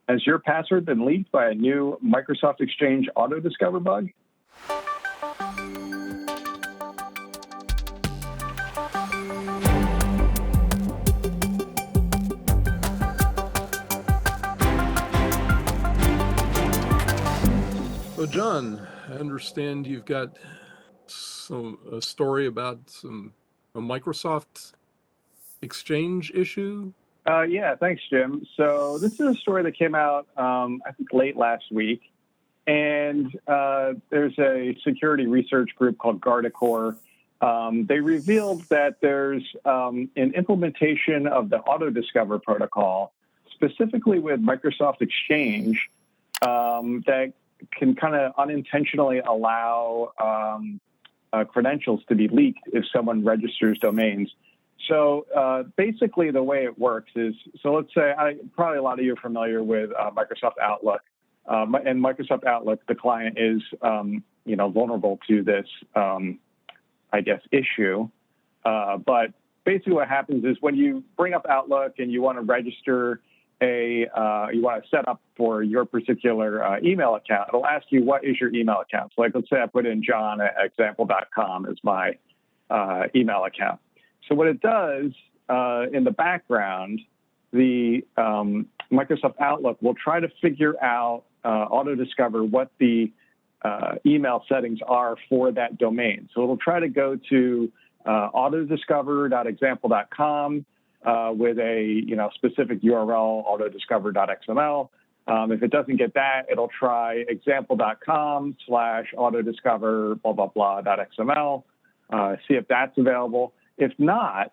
Has your password been leaked by a new Microsoft Exchange Autodiscover bug? So, John, I understand you've got a story about a Microsoft Exchange issue. Yeah, thanks, Jim. So this is a story that came out, I think, late last week. And there's a security research group called Guardicore. They revealed that there's an implementation of the Autodiscover protocol, specifically with Microsoft Exchange, that can kind of unintentionally allow credentials to be leaked if someone registers domains. So basically the way it works is, so let's say, probably a lot of you are familiar with Microsoft Outlook. And Microsoft Outlook, the client is, vulnerable to this, issue. But basically what happens is when you bring up Outlook and you want to register you want to set up for your particular email account, it'll ask you, what is your email account? So like, let's say I put in john@example.com as my email account. So what it does in the background, the Microsoft Outlook will try to figure out, Autodiscover, what the email settings are for that domain. So it'll try to go to autodiscover.example.com with a specific URL, autodiscover.xml. If it doesn't get that, it'll try example.com/autodiscover blah blah blah.xml. See if that's available. If not,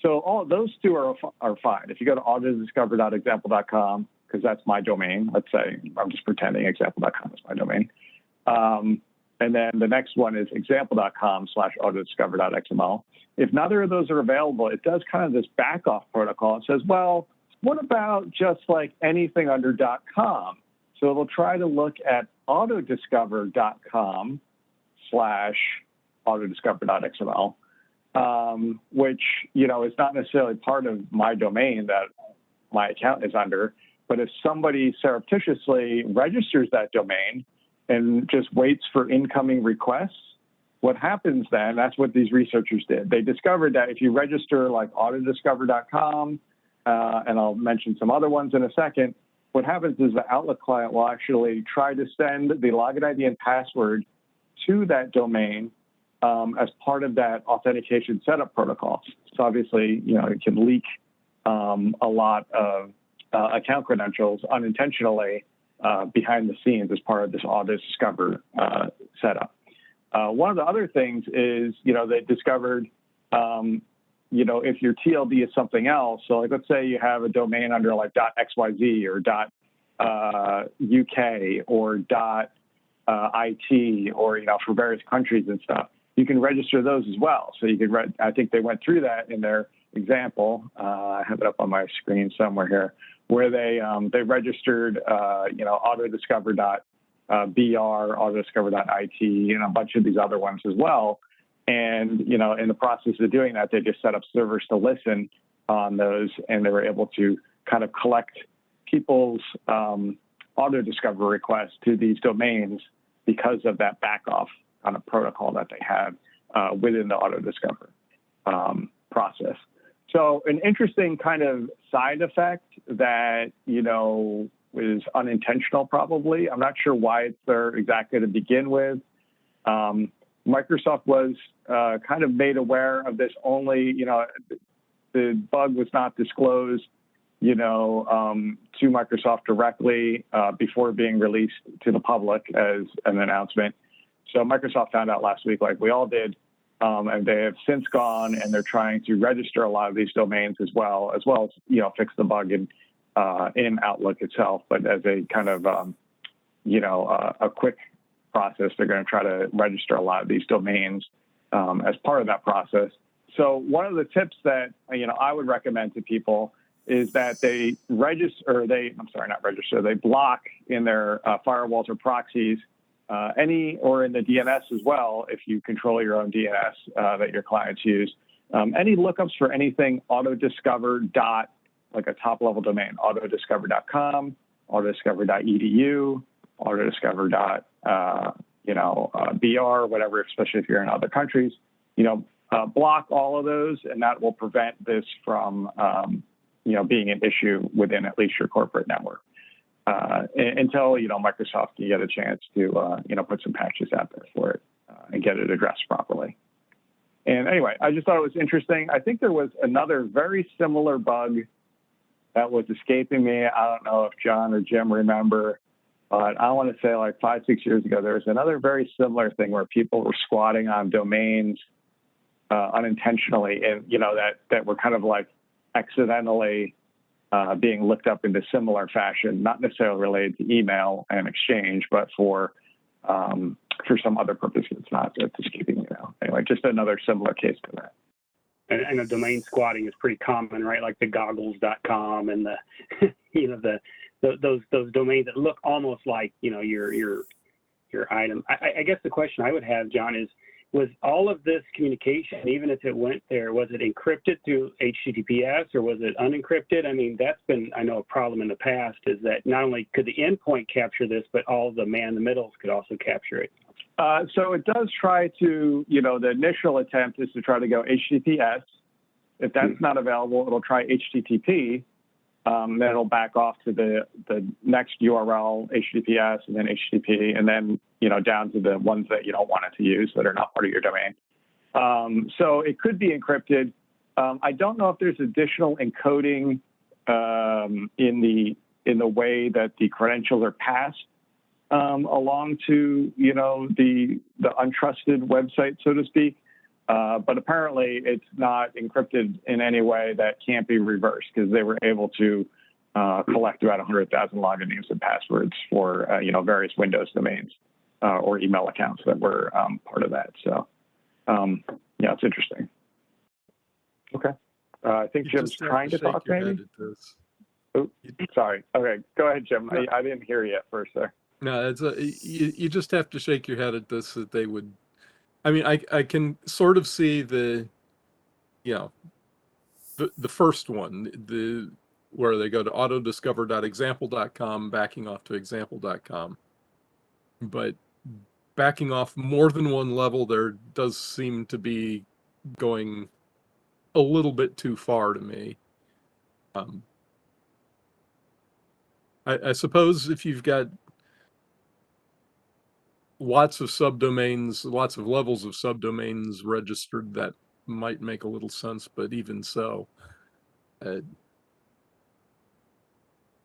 so all those two are fine. If you go to autodiscover.example.com, because that's my domain, let's say I'm just pretending example.com is my domain. And then the next one is example.com/autodiscover.xml. If neither of those are available, it does kind of this back off protocol. It says, well, what about just like anything under .com? So it'll try to look at autodiscover.com/autodiscover.xml, which, is not necessarily part of my domain that my account is under. But if somebody surreptitiously registers that domain and just waits for incoming requests, what happens then, that's what these researchers did. They discovered that if you register like autodiscover.com, and I'll mention some other ones in a second, what happens is the Outlook client will actually try to send the login ID and password to that domain as part of that authentication setup protocol. So obviously, it can leak a lot of account credentials unintentionally behind the scenes as part of this Autodiscover setup. One of the other things is, they discovered, if your TLD is something else, so like, let's say you have a domain under like .xyz or .uk or .it or, for various countries and stuff, you can register those as well. So you can I think they went through that in their example. I have it up on my screen somewhere here, where they registered, autodiscover.br, autodiscover.it, and a bunch of these other ones as well. And, in the process of doing that, they just set up servers to listen on those, and they were able to kind of collect people's autodiscover requests to these domains because of that back-off kind of protocol that they have within the Autodiscover process. So an interesting kind of side effect that, is unintentional probably. I'm not sure why it's there exactly to begin with. Microsoft was kind of made aware of this only, the bug was not disclosed, to Microsoft directly before being released to the public as an announcement. So Microsoft found out last week, like we all did, and they have since gone and they're trying to register a lot of these domains as well as fix the bug in Outlook itself. But as a kind of, a quick process, they're going to try to register a lot of these domains as part of that process. So one of the tips that, I would recommend to people is that they they block in their firewalls or proxies or in the DNS as well, if you control your own DNS that your clients use, any lookups for anything autodiscover like a top level domain, autodiscover.com, autodiscover.edu, autodiscover.br, whatever, especially if you're in other countries, block all of those, and that will prevent this from, being an issue within at least your corporate network. Until, Microsoft can get a chance to, put some patches out there for it and get it addressed properly. And anyway, I just thought it was interesting. I think there was another very similar bug that was escaping me. I don't know if John or Jim remember, but I want to say like 5-6 years ago, there was another very similar thing where people were squatting on domains unintentionally, and, that were kind of like accidentally being looked up in a similar fashion, not necessarily related to email and exchange, but for some other purpose. It's not escaping me now. Anyway, just another similar case to that. And the domain squatting is pretty common, right? Like the goggles.com and those domains that look almost like, your item. I guess the question I would have, John, is, was all of this communication, even if it went there, was it encrypted through HTTPS or was it unencrypted? I mean, that's been, I know, a problem in the past, is that not only could the endpoint capture this, but all the man-in-the-middles could also capture it. So it does try to, the initial attempt is to try to go HTTPS. If that's not available, it'll try HTTP. Then it'll back off to the next URL, HTTPS, and then HTTP, and then, down to the ones that you don't want it to use that are not part of your domain. So it could be encrypted. I don't know if there's additional encoding in the way that the credentials are passed along to, the untrusted website, so to speak. But apparently it's not encrypted in any way that can't be reversed, because they were able to collect about 100,000 login names and passwords for, various Windows domains or email accounts that were part of that. So, it's interesting. Okay. I think Jim's trying to talk, maybe. Oh, sorry. Okay, go ahead, Jim. I didn't hear you at first there. No, you just have to shake your head at this, that they would. I mean, I can sort of see the first one, where they go to autodiscover.example.com, backing off to example.com. But backing off more than one level, there does seem to be going a little bit too far to me. I suppose if you've got lots of subdomains, lots of levels of subdomains registered, that might make a little sense, but even so, it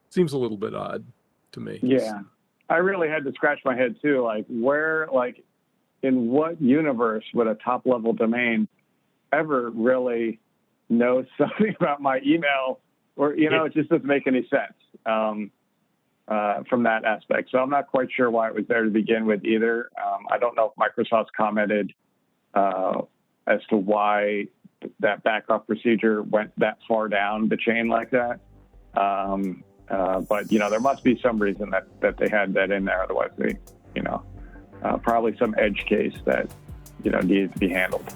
seems a little bit odd to me. Yeah, I really had to scratch my head too. In what universe would a top-level domain ever really know something about my email? Or, it just doesn't make any sense from that aspect. So I'm not quite sure why it was there to begin with either. I don't know if Microsoft's commented as to why that backup procedure went that far down the chain like that. But, there must be some reason that they had that in there. Otherwise, probably some edge case that, needed to be handled.